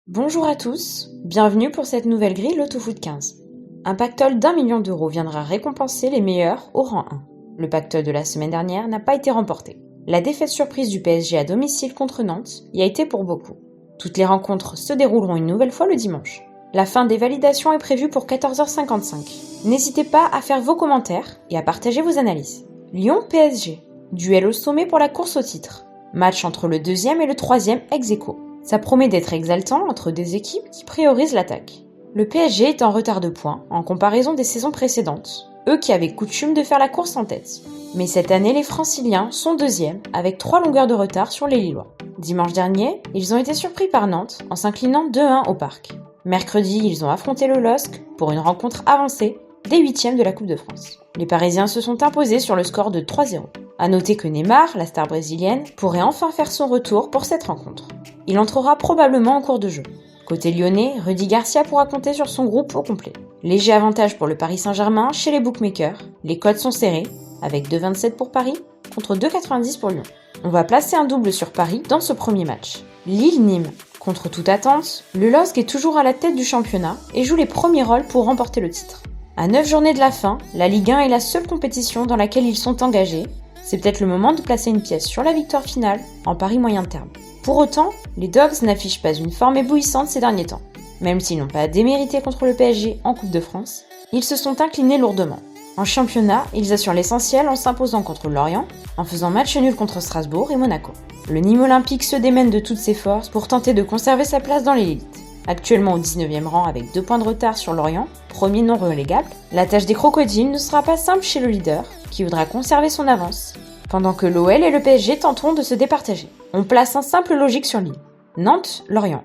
Bonjour à tous, bienvenue pour cette nouvelle grille Loto-Foot 15. Un pactole d'1 million d'euros viendra récompenser les meilleurs au rang 1. Le pactole de la semaine dernière n'a pas été remporté. La défaite surprise du PSG à domicile contre Nantes y a été pour beaucoup. Toutes les rencontres se dérouleront une nouvelle fois le dimanche. La fin des validations est prévue pour 14h55. N'hésitez pas à faire vos commentaires et à partager vos analyses. Lyon-PSG, duel au sommet pour la course au titre. Match entre le deuxième et le troisième ex-aequo. Ça promet d'être exaltant entre des équipes qui priorisent l'attaque. Le PSG est en retard de points en comparaison des saisons précédentes, eux qui avaient coutume de faire la course en tête. Mais cette année, les Franciliens sont deuxièmes avec 3 longueurs de retard sur les Lillois. Dimanche dernier, ils ont été surpris par Nantes en s'inclinant 2-1 au Parc. Mercredi, ils ont affronté le LOSC pour une rencontre avancée des 8e de la Coupe de France. Les Parisiens se sont imposés sur le score de 3-0. À noter que Neymar, la star brésilienne, pourrait enfin faire son retour pour cette rencontre. Il entrera probablement en cours de jeu. Côté lyonnais, Rudy Garcia pourra compter sur son groupe au complet. Léger avantage pour le Paris Saint-Germain chez les bookmakers. Les codes sont serrés, avec 2,27 pour Paris contre 2,90 pour Lyon. On va placer un double sur Paris dans ce premier match. Lille-Nîmes. Contre toute attente, le LOSC est toujours à la tête du championnat et joue les premiers rôles pour remporter le titre. À 9 journées de la fin, la Ligue 1 est la seule compétition dans laquelle ils sont engagés. C'est peut-être le moment de placer une pièce sur la victoire finale en pari moyen terme. Pour autant, les Dogs n'affichent pas une forme éblouissante ces derniers temps. Même s'ils n'ont pas démérité contre le PSG en Coupe de France, ils se sont inclinés lourdement. En championnat, ils assurent l'essentiel en s'imposant contre Lorient, en faisant match nul contre Strasbourg et Monaco. Le Nîmes Olympique se démène de toutes ses forces pour tenter de conserver sa place dans l'élite. Actuellement au 19e rang avec 2 points de retard sur Lorient, premier non relégable, la tâche des crocodiles ne sera pas simple chez le leader, qui voudra conserver son avance, pendant que l'OL et le PSG tenteront de se départager. On place un simple logique sur Lille. Nantes-Lorient.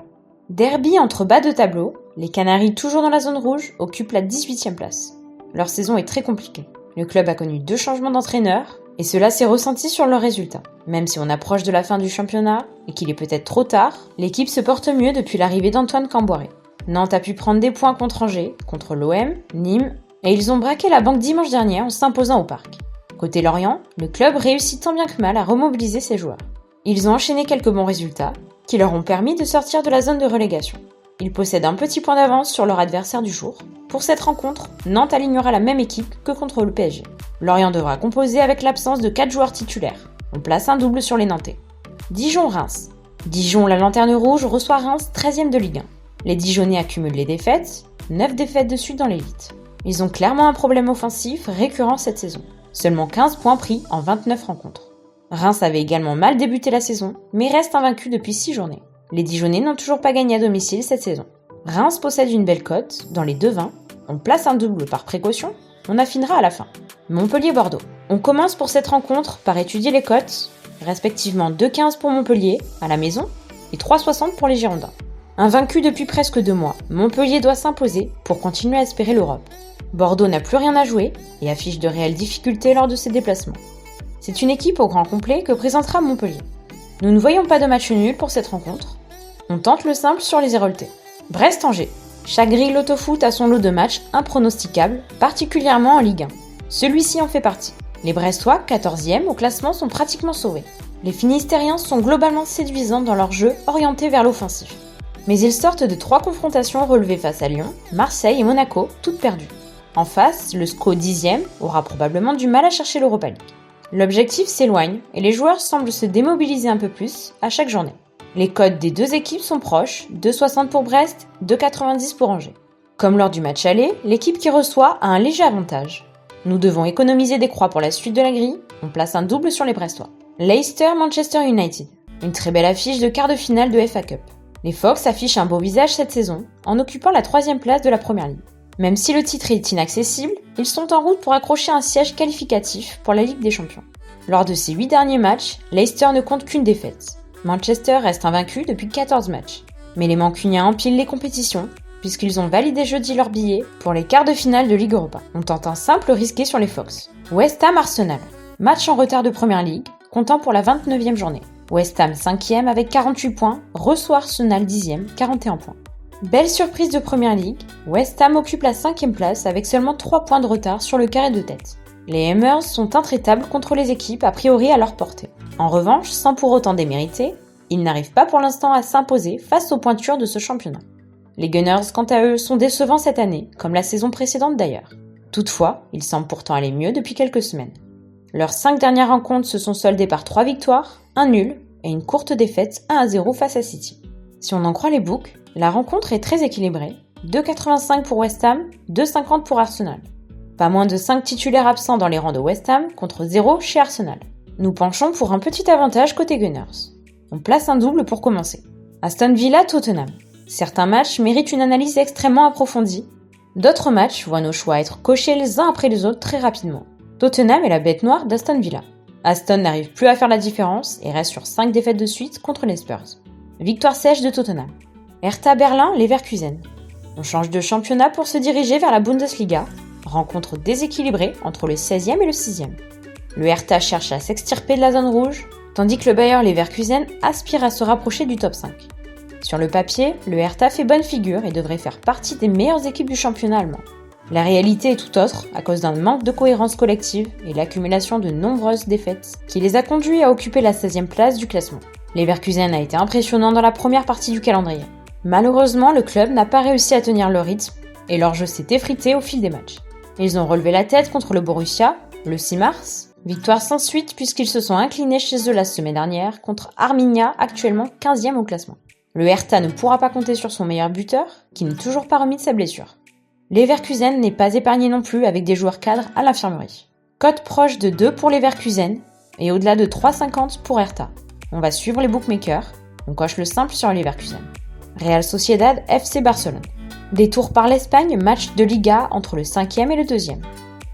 Derby entre bas de tableau, les Canaries toujours dans la zone rouge occupent la 18e place. Leur saison est très compliquée. Le club a connu 2 changements d'entraîneur, et cela s'est ressenti sur leurs résultats. Même si on approche de la fin du championnat, et qu'il est peut-être trop tard, l'équipe se porte mieux depuis l'arrivée d'Antoine Camboiré. Nantes a pu prendre des points contre Angers, contre l'OM, Nîmes, et ils ont braqué la banque dimanche dernier en s'imposant au Parc. Côté Lorient, le club réussit tant bien que mal à remobiliser ses joueurs. Ils ont enchaîné quelques bons résultats, qui leur ont permis de sortir de la zone de relégation. Ils possèdent un petit point d'avance sur leur adversaire du jour. Pour cette rencontre, Nantes alignera la même équipe que contre le PSG. Lorient devra composer avec l'absence de 4 joueurs titulaires. On place un double sur les Nantais. Dijon-Reims. Dijon, la lanterne rouge, reçoit Reims 13e de Ligue 1. Les Dijonnais accumulent les défaites, 9 défaites de suite dans l'élite. Ils ont clairement un problème offensif récurrent cette saison. Seulement 15 points pris en 29 rencontres. Reims avait également mal débuté la saison, mais reste invaincu depuis 6 journées. Les Dijonnais n'ont toujours pas gagné à domicile cette saison. Reims possède une belle cote, dans les 2,20. On place un double par précaution, on affinera à la fin. Montpellier-Bordeaux. On commence pour cette rencontre par étudier les cotes, respectivement 2,15 pour Montpellier, à la maison, et 3,60 pour les Girondins. Invaincu depuis presque 2 mois, Montpellier doit s'imposer pour continuer à espérer l'Europe. Bordeaux n'a plus rien à jouer et affiche de réelles difficultés lors de ses déplacements. C'est une équipe au grand complet que présentera Montpellier. Nous ne voyons pas de match nul pour cette rencontre. On tente le simple sur les Héroltais. Brest-Angers. Chaque grille Loto-Foot a son lot de matchs impronosticables, particulièrement en Ligue 1. Celui-ci en fait partie. Les Brestois, 14e au classement, sont pratiquement sauvés. Les Finistériens sont globalement séduisants dans leur jeu orienté vers l'offensif. Mais ils sortent de 3 confrontations relevées face à Lyon, Marseille et Monaco, toutes perdues. En face, le SCO 10e aura probablement du mal à chercher l'Europa League. L'objectif s'éloigne et les joueurs semblent se démobiliser un peu plus à chaque journée. Les codes des 2 équipes sont proches, 2,60 pour Brest, 2,90 pour Angers. Comme lors du match aller, l'équipe qui reçoit a un léger avantage. Nous devons économiser des croix pour la suite de la grille, on place un double sur les Brestois. Leicester-Manchester United. Une très belle affiche de quart de finale de FA Cup. Les Fox affichent un beau visage cette saison, en occupant la 3e place de la Première Ligue. Même si le titre est inaccessible, ils sont en route pour accrocher un siège qualificatif pour la Ligue des Champions. Lors de ces 8 derniers matchs, Leicester ne compte qu'une défaite. Manchester reste invaincu depuis 14 matchs. Mais les Mancuniens empilent les compétitions, puisqu'ils ont validé jeudi leur billet pour les quarts de finale de Ligue Europa. On tente un simple risqué sur les Fox. West Ham Arsenal. Match en retard de Première Ligue, comptant pour la 29e journée. West Ham 5e avec 48 points, reçoit Arsenal 10e, 41 points. Belle surprise de Première Ligue, West Ham occupe la 5e place avec seulement 3 points de retard sur le carré de tête. Les Hammers sont intraitables contre les équipes a priori à leur portée. En revanche, sans pour autant démériter, ils n'arrivent pas pour l'instant à s'imposer face aux pointures de ce championnat. Les Gunners, quant à eux, sont décevants cette année, comme la saison précédente d'ailleurs. Toutefois, ils semblent pourtant aller mieux depuis quelques semaines. Leurs 5 dernières rencontres se sont soldées par 3 victoires, un nul et une courte défaite 1-0 face à City. Si on en croit les books, la rencontre est très équilibrée, 2,85 pour West Ham, 2,50 pour Arsenal. Pas moins de 5 titulaires absents dans les rangs de West Ham contre 0 chez Arsenal. Nous penchons pour un petit avantage côté Gunners. On place un double pour commencer. Aston Villa Tottenham. Certains matchs méritent une analyse extrêmement approfondie. D'autres matchs voient nos choix être cochés les uns après les autres très rapidement. Tottenham est la bête noire d'Aston Villa. Aston n'arrive plus à faire la différence et reste sur 5 défaites de suite contre les Spurs. Victoire sèche de Tottenham. Hertha Berlin Leverkusen. On change de championnat pour se diriger vers la Bundesliga. Rencontre déséquilibrée entre le 16e et le 6e. Le Hertha cherche à s'extirper de la zone rouge, tandis que le Bayer Leverkusen aspire à se rapprocher du top 5. Sur le papier, le Hertha fait bonne figure et devrait faire partie des meilleures équipes du championnat allemand. La réalité est tout autre à cause d'un manque de cohérence collective et l'accumulation de nombreuses défaites qui les a conduits à occuper la 16e place du classement. Leverkusen a été impressionnant dans la première partie du calendrier. Malheureusement, le club n'a pas réussi à tenir le rythme et leur jeu s'est effrité au fil des matchs. Ils ont relevé la tête contre le Borussia, le 6 mars, victoire sans suite puisqu'ils se sont inclinés chez eux la semaine dernière contre Arminia, actuellement 15e au classement. Le Hertha ne pourra pas compter sur son meilleur buteur, qui n'est toujours pas remis de sa blessure. Leverkusen n'est pas épargné non plus avec des joueurs cadres à l'infirmerie. Cote proche de 2 pour Leverkusen et au-delà de 3,50 pour Hertha. On va suivre les bookmakers, on coche le simple sur Leverkusen. Real Sociedad FC Barcelone. Détour par l'Espagne, match de Liga entre le 5e et le 2e.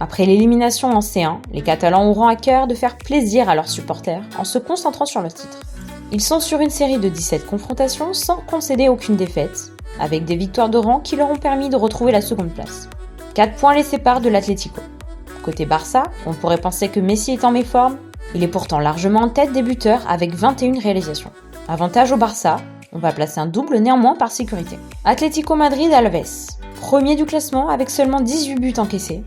Après l'élimination en C1, les Catalans auront à cœur de faire plaisir à leurs supporters en se concentrant sur le titre. Ils sont sur une série de 17 confrontations sans concéder aucune défaite, avec des victoires de rang qui leur ont permis de retrouver la seconde place. 4 points les séparent de l'Atlético. Côté Barça, on pourrait penser que Messi est en méforme, il est pourtant largement en tête des buteurs avec 21 réalisations. Avantage au Barça, on va placer un double néanmoins par sécurité. Atlético Madrid Alaves, premier du classement avec seulement 18 buts encaissés.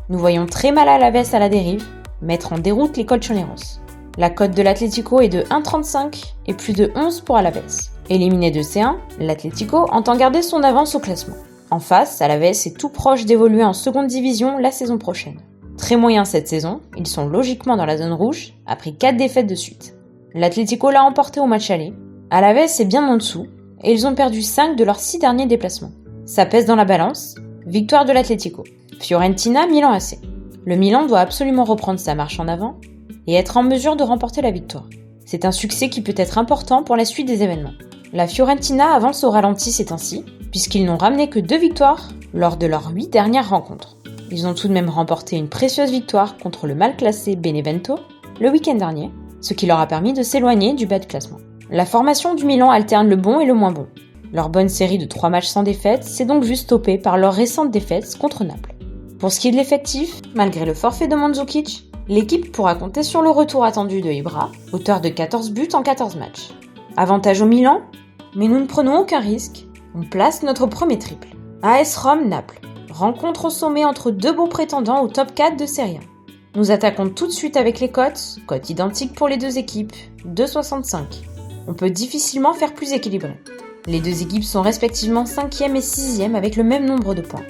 Nous voyons très mal Alaves à la dérive, mettre en déroute les colchoneros. La cote de l'Atlético est de 1,35 et plus de 11 pour Alaves. Éliminé de C1, l'Atlético entend garder son avance au classement. En face, Alaves est tout proche d'évoluer en seconde division la saison prochaine. Très moyen cette saison, ils sont logiquement dans la zone rouge, après 4 défaites de suite. L'Atlético l'a emporté au match aller, Alaves est bien en dessous, et ils ont perdu 5 de leurs 6 derniers déplacements. Ça pèse dans la balance, victoire de l'Atlético. Fiorentina Milan AC. Le Milan doit absolument reprendre sa marche en avant, et être en mesure de remporter la victoire. C'est un succès qui peut être important pour la suite des événements. La Fiorentina avance au ralenti ces temps-ci, puisqu'ils n'ont ramené que 2 victoires lors de leurs 8 dernières rencontres. Ils ont tout de même remporté une précieuse victoire contre le mal classé Benevento le week-end dernier, ce qui leur a permis de s'éloigner du bas de classement. La formation du Milan alterne le bon et le moins bon. Leur bonne série de 3 matchs sans défaite s'est donc vue stoppée par leur récente défaite contre Naples. Pour ce qui est de l'effectif, malgré le forfait de Mandzukic, l'équipe pourra compter sur le retour attendu de Ibra, auteur de 14 buts en 14 matchs. Avantage au Milan, mais nous ne prenons aucun risque. On place notre premier triple. AS Rome Naples. Rencontre au sommet entre 2 bons prétendants au top 4 de Serie A. Nous attaquons tout de suite avec les cotes identiques pour les deux équipes, 2,65. On peut difficilement faire plus équilibré. Les deux équipes sont respectivement 5e et 6e avec le même nombre de points.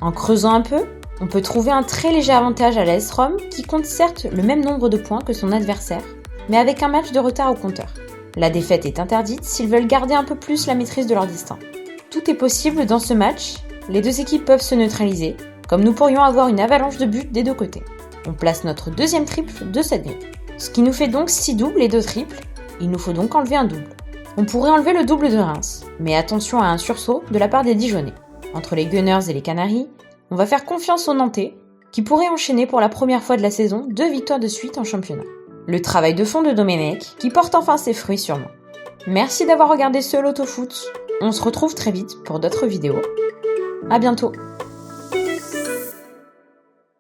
En creusant un peu, on peut trouver un très léger avantage à l'AS Rome qui compte certes le même nombre de points que son adversaire, mais avec un match de retard au compteur. La défaite est interdite s'ils veulent garder un peu plus la maîtrise de leur destin. Tout est possible dans ce match, les deux équipes peuvent se neutraliser, comme nous pourrions avoir une avalanche de buts des deux côtés. On place notre deuxième triple de cette grille. Ce qui nous fait donc 6 doubles et 2 triples, il nous faut donc enlever un double. On pourrait enlever le double de Reims, mais attention à un sursaut de la part des Dijonais. Entre les Gunners et les Canaries, on va faire confiance aux Nantais, qui pourraient enchaîner pour la première fois de la saison 2 victoires de suite en championnat. Le travail de fond de Domenech, qui porte enfin ses fruits sûrement. Merci d'avoir regardé ce Loto Foot. On se retrouve très vite pour d'autres vidéos. À bientôt.